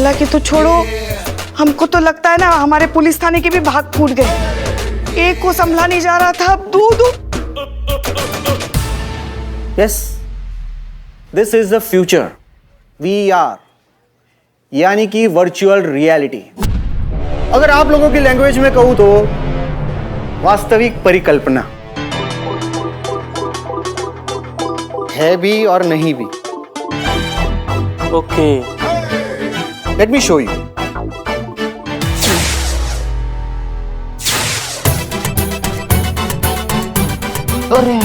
अल्लाह की तो छोड़ो, हमको तो लगता है ना हमारे पुलिस थाने के भी भाग फूट गए। एक को संभला नहीं जा रहा था, अब दो। Yes, this is the future, VR, यानी कि वर्चुअल रियलिटी। अगर आप लोगों की लैंग्वेज में कहूं तो वास्तविक परिकल्पना है भी और नहीं भी। Okay, let me show you. अरे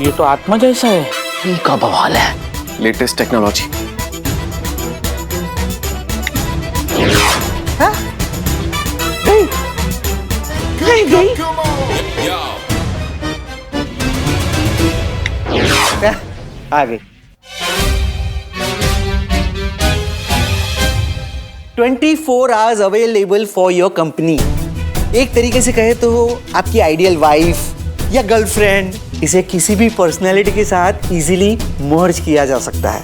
ये तो आत्मा जैसा है। ये का बवाल है, लेटेस्ट टेक्नोलॉजी। गई आ गई। 24 hours available for your company. एक तरीके से कहे तो आपकी आइडियल वाइफ या गर्लफ्रेंड, इसे किसी भी पर्सनैलिटी के साथ इजीली मर्ज किया जा सकता है।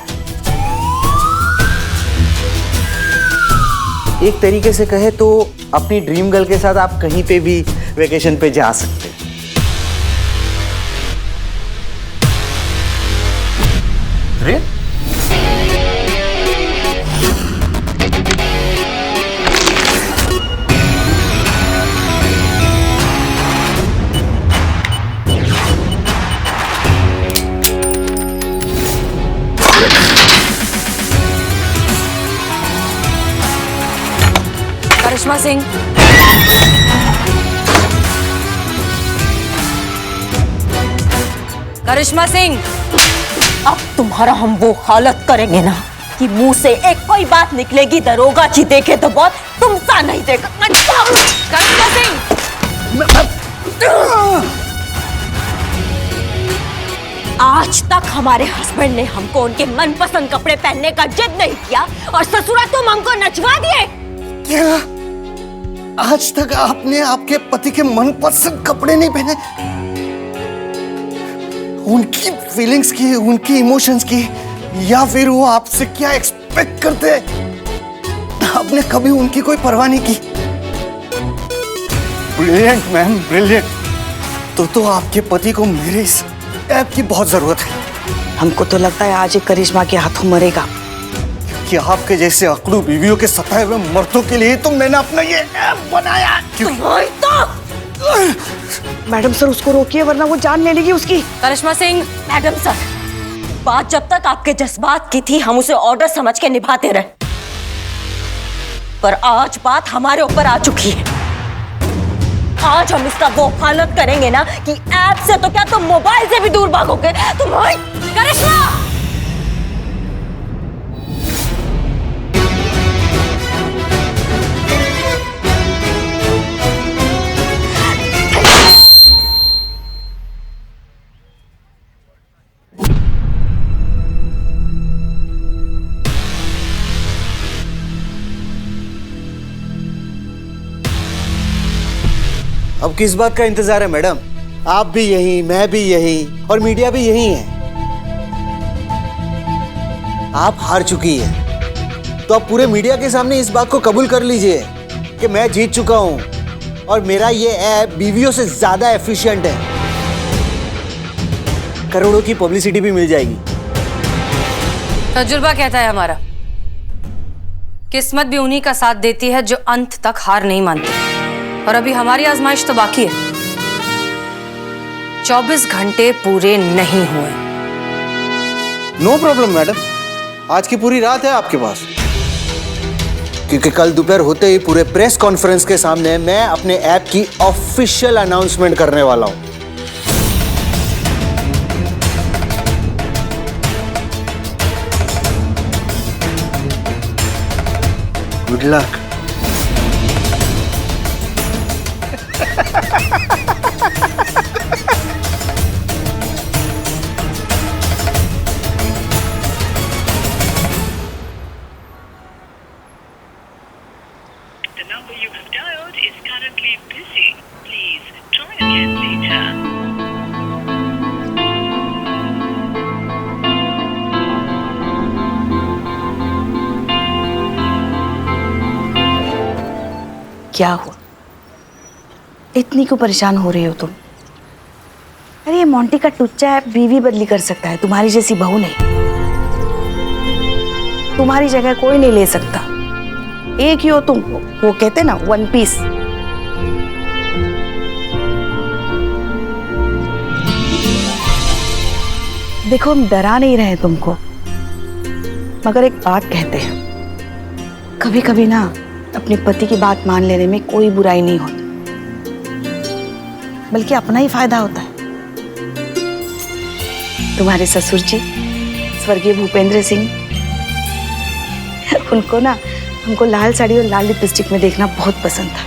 एक तरीके से कहे तो अपनी ड्रीम गर्ल के साथ आप कहीं पे भी वेकेशन पे जा सकते हैं। अरे करिश्मा सिंह, करिश्मा सिंह, अब तुम्हारा हम वो हालत करेंगे ना कि मुंह से एक कोई बात निकलेगी दरोगा जी देखे तो बहुत, तुम सा नहीं देगा। करिश्मा सिंह, आज तक हमारे हस्बैंड ने हमको उनके मनपसंद कपड़े पहनने का जिद नहीं किया और ससुरा तुम हमको नचवा दिए। क्या आज तक आपने आपके पति के मनपसंद कपड़े नहीं पहने? उनकी फीलिंग्स की, उनकी इमोशंस की, या फिर वो आपसे क्या एक्सपेक्ट करते हैं, आपने कभी उनकी कोई परवाह नहीं की? Brilliant ma'am, brilliant. तो आपके पति को मेरे इस ऐप की बहुत जरूरत है। हमको तो लगता है आज एक करिश्मा के हाथों मरेगा। कि आपके जैसे अकड़ू बीवियों के सताए हुए मर्दों के लिए तो मैंने अपना ये ऐप बनाया। मैडम सर, उसको रोकिए वरना वो जान ले लेगी उसकी। करिश्मा सिंह, मैडम सर, बात जब तक आपके जज्बात की थी हम उसे ऑर्डर समझ के निभाते रहे, पर आज बात हमारे ऊपर आ चुकी है। आज हम इसका वो हालत करेंगे ना कि ऐप से तो क्या तुम मोबाइल से भी दूर भागोगे। तुम्हारी करिश्मा, अब किस बात का इंतजार है मैडम? आप भी यही, मैं भी यही और मीडिया भी यही है। आप हार चुकी है तो अब पूरे मीडिया के सामने इस बात को कबूल कर लीजिए कि मैं जीत चुका हूं और मेरा ये ऐप बीवियों से ज्यादा एफिशिएंट है। करोड़ों की पब्लिसिटी भी मिल जाएगी। तजुर्बा कहता है हमारा, किस्मत भी उन्हीं का साथ देती है जो अंत तक हार नहीं मानती, और अभी हमारी आजमाइश तो बाकी है। 24 घंटे पूरे नहीं हुए। नो प्रॉब्लम मैडम, आज की पूरी रात है आपके पास, क्योंकि कल दोपहर होते ही पूरे प्रेस कॉन्फ्रेंस के सामने मैं अपने ऐप की ऑफिशियल अनाउंसमेंट करने वाला हूं। Good luck. The number you have dialed is currently busy. Please try again later. क्या हुआ? इतनी क्यों परेशान हो रही हो तुम? अरे ये मोंटी का टुच्चा है, बीवी बदली कर सकता है, तुम्हारी जैसी बहू नहीं। तुम्हारी जगह कोई नहीं ले सकता। एक ही हो तुम, वो कहते ना वन पीस। देखो हम डरा नहीं रहे तुमको, मगर एक बात कहते हैं, कभी कभी ना अपने पति की बात मान लेने में कोई बुराई नहीं होती, बल्कि अपना ही फायदा होता है। तुम्हारे ससुर जी स्वर्गीय भूपेंद्र सिंह, उनको ना हमको लाल साड़ी और लाल लिपस्टिक में देखना बहुत पसंद था,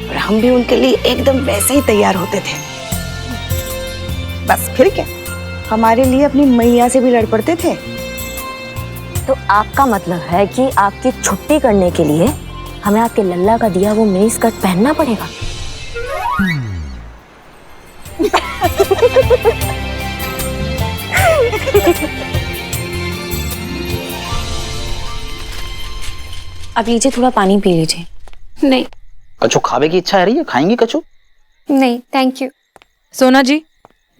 और हम भी उनके लिए एकदम वैसे ही तैयार होते थे। बस फिर क्या, हमारे लिए अपनी मैया से भी लड़ पड़ते थे। तो आपका मतलब है कि आपकी छुट्टी करने के लिए हमें आपके लल्ला का दिया वो मिनी स्कर्ट पहनना पड़ेगा? अब लीजिए, थोड़ा पानी पी लीजिए। नहीं। कचू खावे की इच्छा है रही है, खाएंगी कचू? नहीं थैंक यू। सोना जी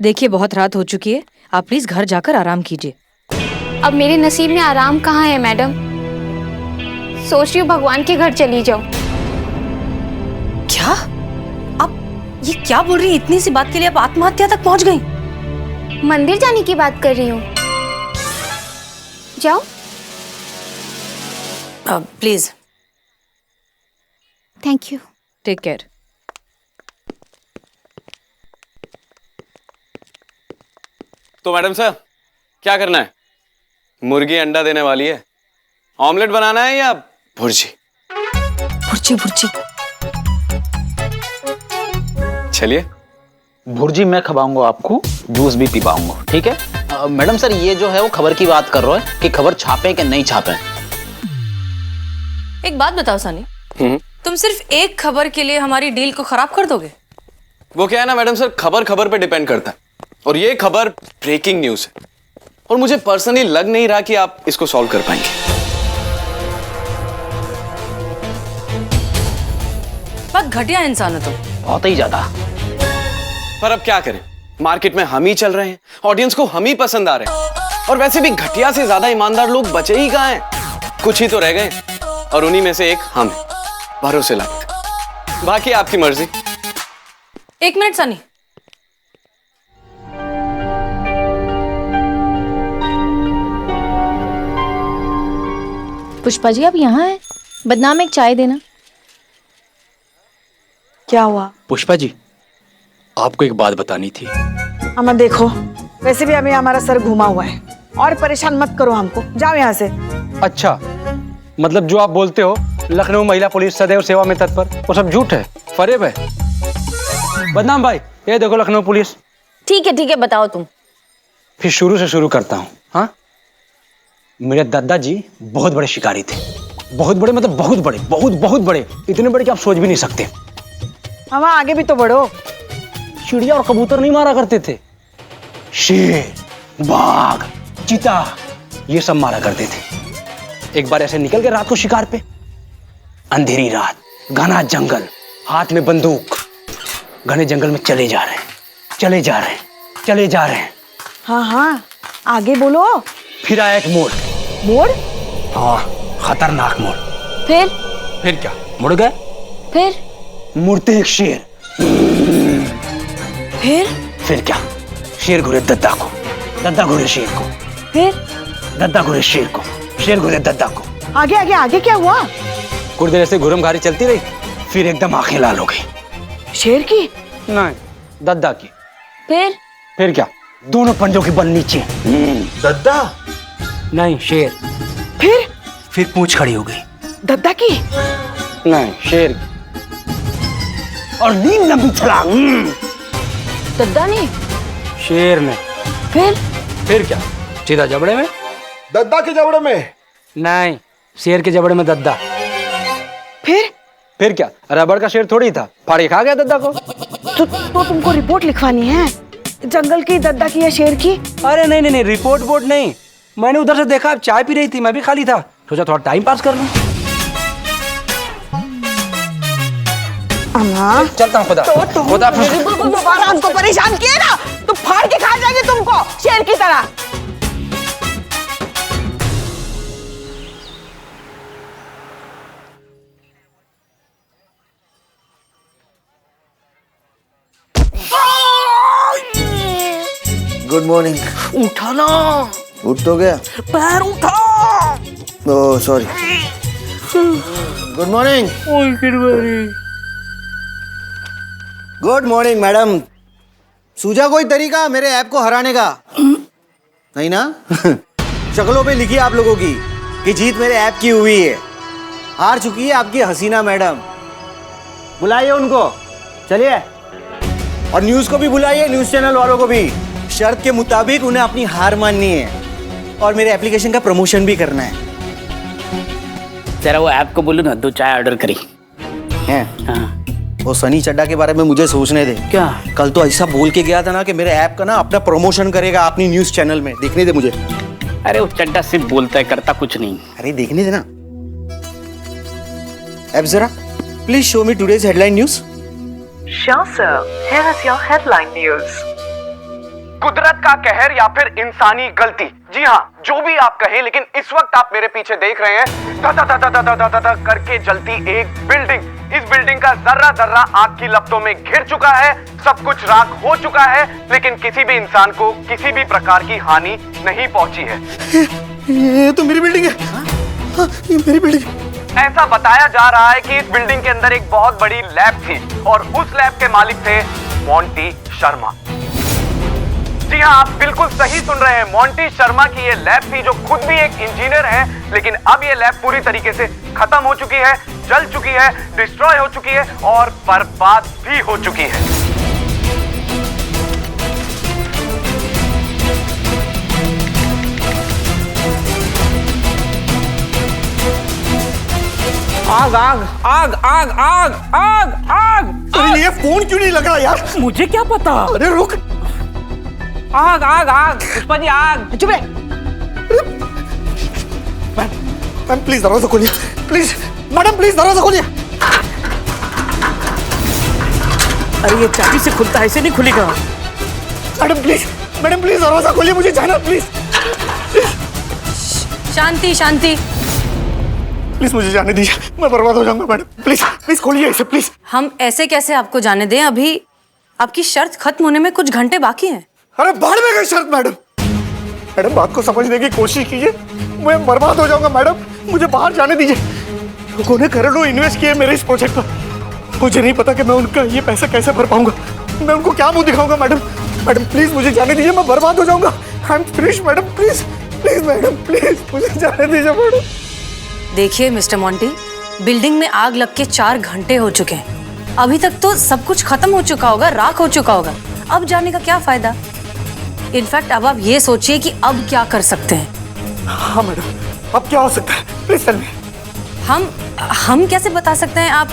देखिए, बहुत रात हो चुकी है, आप प्लीज घर जाकर आराम कीजिए। अब मेरे नसीब में आराम कहाँ है मैडम? सोच रही हूँ भगवान के घर चली जाओ। क्या? आप ये क्या बोल रही हैं? इतनी सी बात के लिए आप आत्महत्या तक पहुंच गई? मंदिर जाने की बात कर रही हूँ। जाओ। Please thank you. Take care. तो मैडम साहब क्या करना है? मुर्गी अंडा देने वाली है, ऑमलेट बनाना है या भुर्जी? भुर्जी भुर्जी। चलिए। भुर्जी मैं खवाऊंगा आपको, जूस भी पिलाऊंगा, ठीक है? मैडम सर, ये जो है वो खबर की बात कर रहा है कि खबर छापे कि नहीं छापे। एक बात बताओ सनी, तुम सिर्फ एक खबर के लिए हमारी डील को खराब कर दोगे? वो क्या है ना मैडम सर, खबर खबर पे डिपेंड करता है, और ये खबर ब्रेकिंग न्यूज है, और मुझे पर्सनली लग नहीं रहा कि आप इसको सॉल्व कर पाएंगे। बहुत घटिया इंसान हो तुम। बहुत ही ज्यादा। पर अब क्या करें, मार्केट में हम ही चल रहे हैं, ऑडियंस को हम ही पसंद आ रहे हैं, और वैसे भी घटिया से ज्यादा ईमानदार लोग बचे ही कहां हैं? कुछ ही तो रह गए, और उन्हीं में से एक हम हैं, भरोसे लायक। बाकी आपकी मर्जी। एक मिनट सनी, पुष्पा जी आप यहाँ हैं? बदनाम एक चाय देना। क्या हुआ? पुष्पा जी, आपको एक बात बतानी थी। अमन देखो, वैसे भी अभी हमारा सर घुमा हुआ है, और परेशान मत करो हमको, जाओ यहाँ से। अच्छा, मतलब जो आप बोलते हो लखनऊ महिला पुलिस सदैव सेवा में तत्पर, वो सब झूठ है, फरेब है। बदनाम भाई, ये देखो लखनऊ पुलिस। ठीक है बताओ तुम। फिर शुरू से शुरू करता हूँ। हाँ, मेरे दादाजी बहुत बड़े शिकारी थे, बहुत बड़े, मतलब बहुत बड़े, बहुत बड़े, इतने बड़े कि आप सोच भी नहीं सकते। हम आगे भी तो बढ़ो। चिड़िया और कबूतर नहीं मारा करते थे, शेर, बाघ, चीता, ये सब मारा करते थे। एक बार ऐसे निकल गए रात को शिकार पे, अंधेरी रात, घना जंगल, हाथ में बंदूक, घने जंगल में चले जा रहे हैं। हाँ, आगे बोलो। फिर आया एक मोड़। मोड़? हाँ, खतरनाक मोड़। फिर क्या, मुड़ गए। मुड़ते एक शेर। फिर क्या, शेर घुरे दद्दा को, दद्दा घुरे शेर को, दद्दा घुरे शेर को, शेर घुरे दद्दा को। आगे क्या हुआ? कुछ देर ऐसे घुरमघारी चलती रही, फिर एकदम आंखें लाल हो गई। शेर की? नहीं, दद्दा की। फिर क्या, दोनों पंजों की बल नीचे। दद्दा? नहीं, शेर। फिर पूंछ खड़ी हो गई। दद्दा की? नहीं, शेर की। और नींद लंबी छलांग। दद्दा ने? शेर ने। फिर क्या, सीधा जबड़े में। दद्दा के जबड़े में? नहीं, शेर के जबड़े में दद्दा। फिर क्या, रबड़ का शेर थोड़ी था, फाड़ के खा गया दद्दा को। तो तुमको रिपोर्ट लिखवानी है, जंगल की, दद्दा की या शेर की? अरे नहीं, रिपोर्ट बोर्ड नहीं, मैंने उधर से देखा, आप चाय पी रही थी, मैं भी खाली था, सोचा थोड़ा टाइम पास कर लूं। अम्मा चलता हूँ खुदा खुदा दोबारा हमको परेशान किए ना तो फाड़ के खा जाएंगे तुमको शेर की तरह। Good morning. उठा ना, उठ तो गया, पैर उठा। Oh sorry. Good morning. Good morning madam. सूझा कोई तरीका मेरे ऐप को हराने का? नहीं ना? शक्लों पे लिखी आप लोगों की कि जीत मेरे ऐप की हुई है। हार चुकी है आपकी हसीना मैडम। बुलाइए उनको, चलिए। और न्यूज को भी बुलाइए, न्यूज चैनल वालों को भी। शर्त के मुताबिक उन्हें अपनी हार माननी है और मेरे एप्लीकेशन का प्रमोशन भी करना है। जरा वो ऐप को बोलो ना 2 चाय ऑर्डर करी। हैं? हाँ। वो सनी चड्डा के बारे में मुझे सोचने दे। क्या? कल तो ऐसा बोल के गया था ना कि मेरे ऐप का ना अपना प्रमोशन करेगा अपनी न्यूज चैनल में। देखने दे मुझे। अरे वो चड्डा सिर्फ बोलता है, करता कुछ नहीं। अरे देखने दे ना ऐप जरा। Please show me today's headline news. Sure, sir. Here is your headline news. कुदरत का कहर या फिर इंसानी गलती, जी हाँ, जो भी आप कहें, लेकिन इस वक्त आप मेरे पीछे देख रहे हैं धा धा धा धा धा धा धा धा करके जलती एक बिल्डिंग। इस बिल्डिंग का जर्रा जर्रा आग की लपटों में घिर चुका है। सब कुछ राख हो चुका है, लेकिन किसी भी इंसान को किसी भी प्रकार की हानि नहीं पहुंची है। ये तो मेरी बिल्डिंग है। हाँ, ये मेरी बिल्डिंग है। ऐसा बताया जा रहा है कि इस बिल्डिंग के अंदर एक बहुत बड़ी लैब थी और उस लैब के मालिक थे मोंटी शर्मा। जी हाँ, आप बिल्कुल सही सुन रहे हैं। मोंटी शर्मा की ये लैब थी, जो खुद भी एक इंजीनियर है, लेकिन अब ये लैब पूरी तरीके से खत्म हो चुकी है, जल चुकी है, डिस्ट्रॉय हो चुकी है और बर्बाद भी हो चुकी है। आग आग आग आग आग आग आग। अरे ये फोन क्यों नहीं लग रहा यार? मुझे क्या पता। अरे रुक। आग आग आग पुष्पा जी आग। चुप रहे। मैम प्लीज दरवाजा खोलिए, प्लीज। मैडम प्लीज दरवाजा खोलिए। अरे ये चाबी से खुलता है, ऐसे नहीं खुलेगा। मैडम प्लीज, मैडम प्लीज दरवाजा खोलिए, मुझे जाना प्लीज। Shanti Shanti. प्लीज मुझे जाने दीजिए, मैं बर्बाद हो जाऊंगा मैडम। प्लीज प्लीज खोलिए इसे प्लीज। हम ऐसे कैसे आपको जाने दें? अभी आपकी शर्त खत्म होने में कुछ घंटे बाकी हैं। अरे बाहर में गई शर्त मैडम। मैडम बात को समझने की कोशिश कीजिए, मैं बर्बाद हो जाऊंगा मैडम। मुझे बाहर जाने दीजिए। लोगों ने करोड़ों इन्वेस्ट किए मेरे इस प्रोजेक्ट पर। मुझे नहीं पता कि मैं उनका ये पैसा कैसे भर पाऊंगा। मैं उनको क्या मुंह दिखाऊंगा मैडम। मैडम प्लीज मुझे जाने दीजिए, मैं बर्बाद हो जाऊंगा। I am finished madam. Please please madam, please मुझे जाने दीजिए मैडम। देखिए मिस्टर मोंटी, बिल्डिंग में आग लग के 4 घंटे हो चुके हैं। अभी तक तो सब कुछ खत्म हो चुका होगा, राख हो चुका होगा। अब जाने का क्या फायदा? इनफैक्ट अब आप ये सोचिए कि अब क्या कर सकते हैं। हाँ मैडम, अब क्या हो सकता है? Please tell me. हम कैसे बता सकते हैं? आप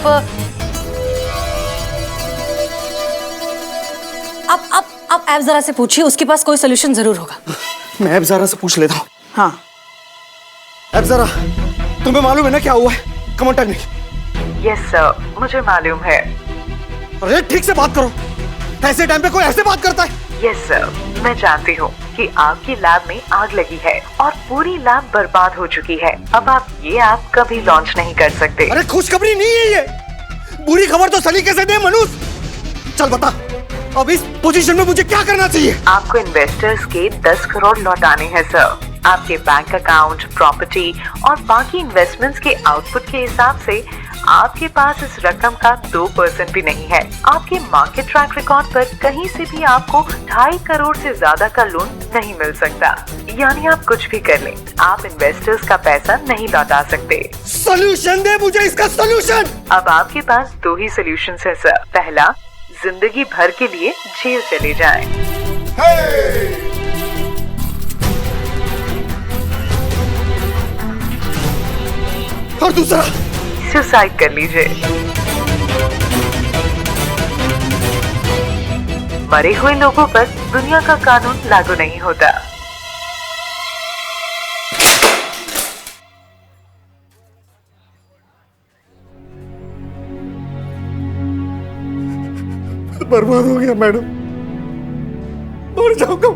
ऐप जरा से पूछिए, उसके पास कोई सोल्यूशन जरूर होगा। मैं ऐप जरा से पूछ लेता हूँ। हाँ ऐप जरा, तुम्हें मालूम है ना क्या हुआ है? Come on tell me. Yes sir, मुझे मालूम है। अरे ठीक से बात करो, ऐसे टाइम पे कोई ऐसे बात करता है? यस सर, मैं जानती हूँ कि आपकी लैब में आग लगी है और पूरी लैब बर्बाद हो चुकी है। अब आप ये ऐप कभी लॉन्च नहीं कर सकते। अरे खुशखबरी नहीं है ये, बुरी खबर तो सलीके से दे मनुष्य। चल बता, अब इस पोजीशन में मुझे क्या करना चाहिए? आपको इन्वेस्टर्स के 10 करोड़ लौटाने हैं सर। आपके बैंक अकाउंट, प्रॉपर्टी और बाकी इन्वेस्टमेंट्स के आउटपुट के हिसाब से आपके पास इस रकम का 2% भी नहीं है। आपके मार्केट ट्रैक रिकॉर्ड पर कहीं से भी आपको 2.5 करोड़ से ज्यादा का लोन नहीं मिल सकता। यानी आप कुछ भी कर लें, आप इन्वेस्टर्स का पैसा नहीं लौटा सकते। सोल्यूशन दे मुझे इसका सोल्यूशन। अब आपके पास 2 ही सोल्यूशन है सर। पहला, जिंदगी भर के लिए जेल चले जाएं। और दूसरा, सुसाइड कर लीजिए। मरे हुए लोगों पर दुनिया का कानून लागू नहीं होता। बर्बाद हो गया मैडम, मर जाऊंगा।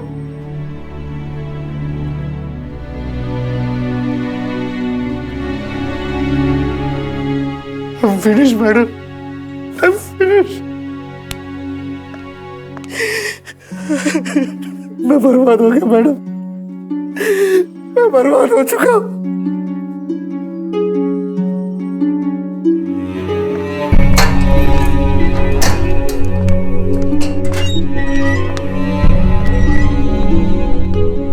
I'm finished, madam. I'm finished. मैं बर्बाद हो गया मैडम, मैं बर्बाद हो चुका हूं।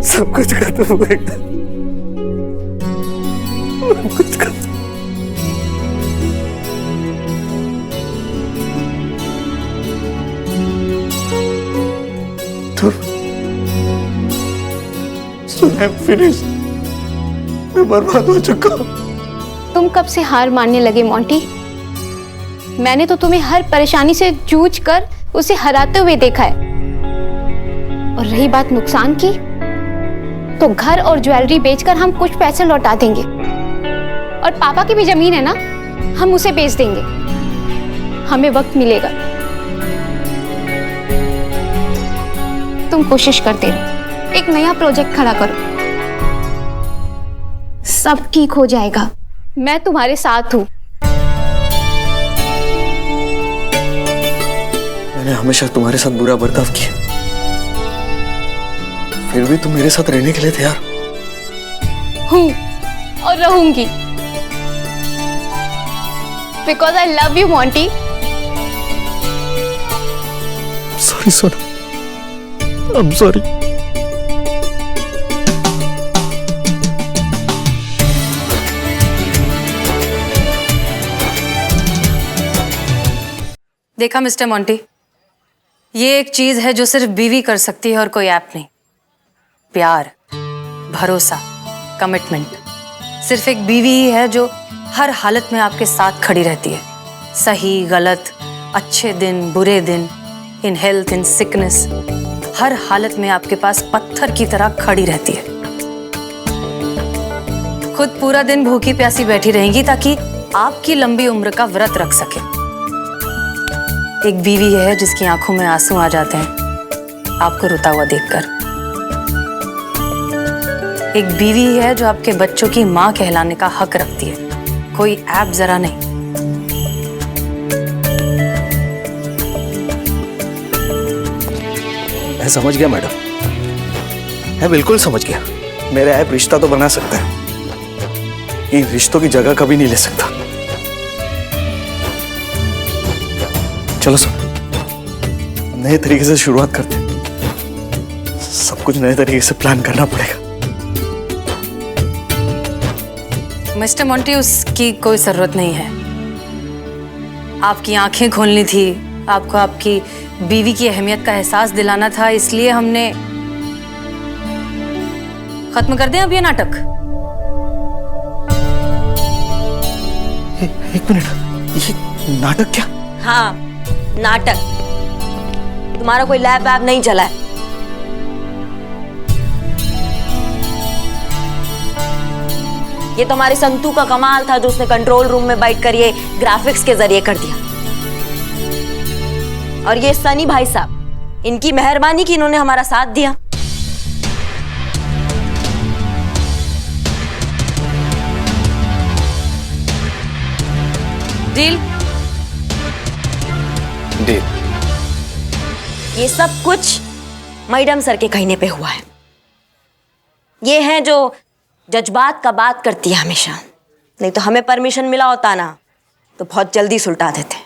सब कुछ खत्म हो गया, सब कुछ खत्म। I'm finished. मैं बर्बाद हो चुका हूं। तुम कब से हार मानने लगे मोंटी? मैंने तो तुम्हें हर परेशानी से जूझ कर उसे हराते हुए देखा है। और रही बात नुकसान की, तो घर और ज्वेलरी बेचकर हम कुछ पैसे लौटा देंगे। और पापा की भी जमीन है ना, हम उसे बेच देंगे। हमें वक्त मिलेगा। तुम कोशिश करते रहो, एक नया प्रोजेक्ट खड़ा करो, सब ठीक हो जाएगा। मैं तुम्हारे साथ हूं। मैंने हमेशा तुम्हारे साथ बुरा बर्ताव किया, फिर भी तुम मेरे साथ रहने के लिए तैयार हूं और रहूंगी। Because I love you Monty. Sorry सोना, आई एम सॉरी। देखा मिस्टर मोंटी, ये एक चीज है जो सिर्फ बीवी कर सकती है और कोई ऐप नहीं। प्यार, भरोसा, कमिटमेंट सिर्फ एक बीवी ही है जो हर हालत में आपके साथ खड़ी रहती है। सही गलत, अच्छे दिन बुरे दिन, इन हेल्थ इन सिकनेस, हर हालत में आपके पास पत्थर की तरह खड़ी रहती है। खुद पूरा दिन भूखी प्यासी बैठी रहेंगी ताकि आपकी लंबी उम्र का व्रत रख सके। एक बीवी है जिसकी आंखों में आंसू आ जाते हैं आपको रोता हुआ देखकर। एक बीवी है जो आपके बच्चों की मां कहलाने का हक रखती है, कोई ऐप जरा नहीं। मैं समझ गया मैडम, मैं बिल्कुल समझ गया। मेरा ऐप रिश्ता तो बना सकता है, इन रिश्तों की जगह कभी नहीं ले सकता। चलो सब नए तरीके से शुरुआत करते हैं। सब कुछ नए तरीके से प्लान करना पड़ेगा। मिस्टर मोंटी, उसकी कोई जरूरत नहीं है। आपकी आंखें खोलनी थी, आपको आपकी बीवी की अहमियत का एहसास दिलाना था, इसलिए हमने खत्म कर दें अब ये नाटक। एक मिनट, ये नाटक क्या? हाँ, नाटक। तुम्हारा कोई लैब वैब नहीं चला है। ये तो हमारे संतू का कमाल था जो उसने कंट्रोल रूम में बैठकर ये ग्राफिक्स के जरिए कर दिया। और ये सनी भाई साहब, इनकी मेहरबानी की इन्होंने हमारा साथ दिया। डील? डील। ये सब कुछ मैडम सर के कहने पे हुआ है। ये है जो जज्बात का बात करती है हमेशा, नहीं तो हमें परमिशन मिला होता ना तो बहुत जल्दी सुलटा देते।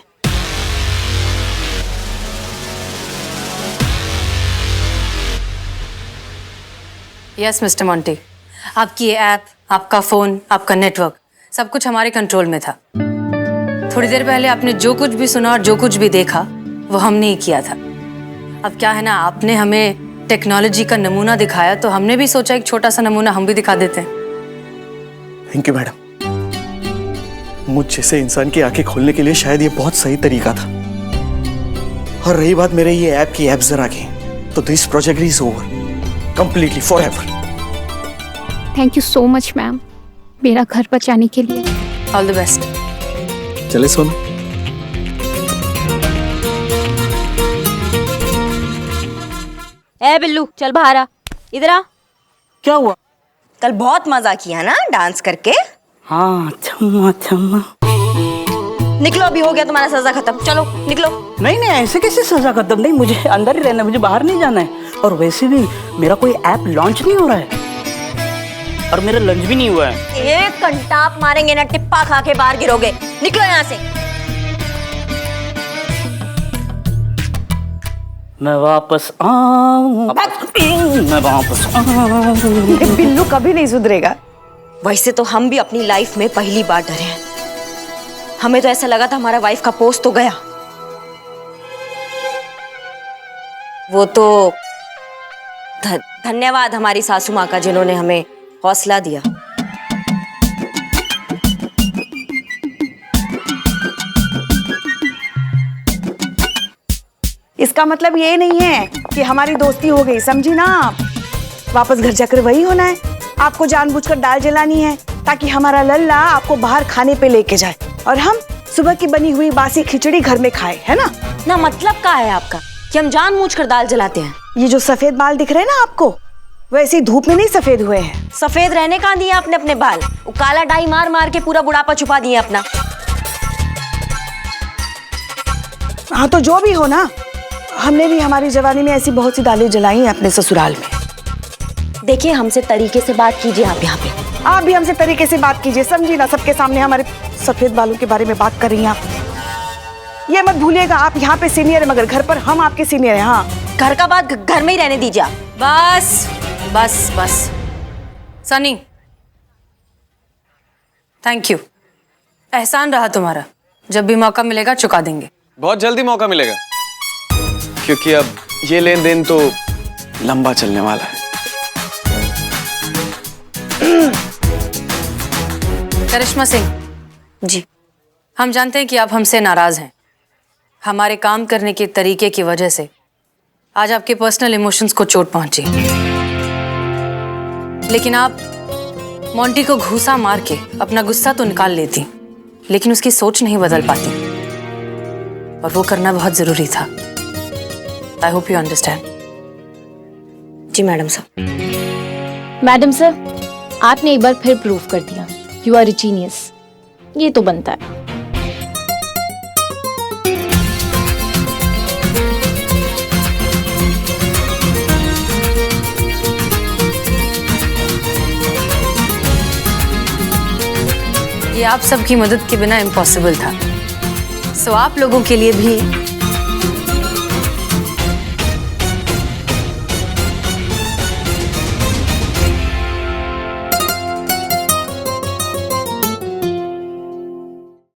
यस मिस्टर मोंटी, आपकी ये ऐप, आपका फोन, आपका नेटवर्क, सब कुछ हमारे कंट्रोल में था। थोड़ी देर पहले आपने जो कुछ भी सुना और जो कुछ भी देखा वो हमने ही किया था। अब क्या है ना, आपने हमें टेक्नोलॉजी का नमूना दिखाया तो हमने भी सोचा एक छोटा सा नमूना हम भी दिखा देते हैं। Thank you madam. मुझ जैसे इंसान की आंखें खोलने के लिए शायद ये बहुत सही तरीका था। और रही बात मेरे ये ऐप की, ऐप जरा की, तो this project is over completely forever. Thank you so much ma'am, मेरा घर बचाने के लिए। All the best. चले सोना। ए बिल्लू चल बाहर आ, इधर आ। क्या हुआ? कल बहुत मजा किया ना डांस करके। हाँ छम्मा छम्मा। निकलो, अभी हो गया तुम्हारा सजा खत्म, चलो निकलो। नहीं नहीं, ऐसे कैसे सजा खत्म? नहीं, मुझे अंदर ही रहना है, मुझे बाहर नहीं जाना है। और वैसे भी मेरा कोई ऐप लॉन्च नहीं हो रहा है और मेरा लंच भी नहीं हुआ है। एक घंटा आप मारेंगे ना, टिप्पा खा के बाहर गिरोगे। निकलो यहाँ से। मैं वापस आऊं, मैं वापस आऊं। बिल्लू कभी नहीं सुधरेगा। वैसे तो हम भी अपनी लाइफ में पहली बार डरे हैं। हमें तो ऐसा लगा था हमारा वाइफ का पोस्ट तो गया, वो तो धन्यवाद हमारी सासू माँ का जिन्होंने हमें हौसला दिया। इसका मतलब ये नहीं है कि हमारी दोस्ती हो गई, समझी ना आप? वापस घर जाकर वही होना है। आपको जानबूझकर दाल जलानी है ताकि हमारा लल्ला आपको बाहर खाने पे लेके जाए और हम सुबह की बनी हुई बासी खिचड़ी घर में खाए, है ना? ना मतलब क्या है आपका कि हम जानबूझकर दाल जलाते हैं? ये जो सफेद बाल दिख रहे हैं ना आपको, वो ऐसी धूप में नहीं सफेद हुए हैं। सफेद रहने कहाँ दिए आपने अपने बाल? वो काला डाई मार मार के पूरा बुढ़ापा छुपा दिए अपना। हाँ तो जो भी हो ना, हमने भी हमारी जवानी में ऐसी बहुत सी दालें जलाई हैं अपने ससुराल में। देखिए, हमसे तरीके से बात कीजिए आप यहाँ पे। आप भी हमसे तरीके से बात कीजिए, समझी ना? सबके सामने हमारे सफेद बालों के बारे में बात कर रही हैं आप। ये मत भूलिएगा, आप यहाँ पे सीनियर है मगर घर पर हम आपके सीनियर हैं। हाँ, घर का बात घर में ही रहने दीजिए आप। बस बस बस। सनी, थैंक यू, एहसान रहा तुम्हारा। जब भी मौका मिलेगा चुका देंगे। बहुत जल्दी मौका मिलेगा, क्योंकि अब ये लेन देन तो लंबा चलने वाला है। करिश्मा सिंह जी, हम जानते हैं कि आप हमसे नाराज हैं। हमारे काम करने के तरीके की वजह से आज आपके पर्सनल इमोशंस को चोट पहुंची, लेकिन आप मोंटी को घूसा मार के अपना गुस्सा तो निकाल लेती, लेकिन उसकी सोच नहीं बदल पाती, और वो करना बहुत जरूरी था। I hope you understand. जी मैडम साहब। मैडम सर, आपने एक बार फिर प्रूव कर दिया, यू आर जीनियस। ये तो बनता है। ये आप सबकी मदद के बिना इम्पॉसिबल था, सो आप लोगों के लिए भी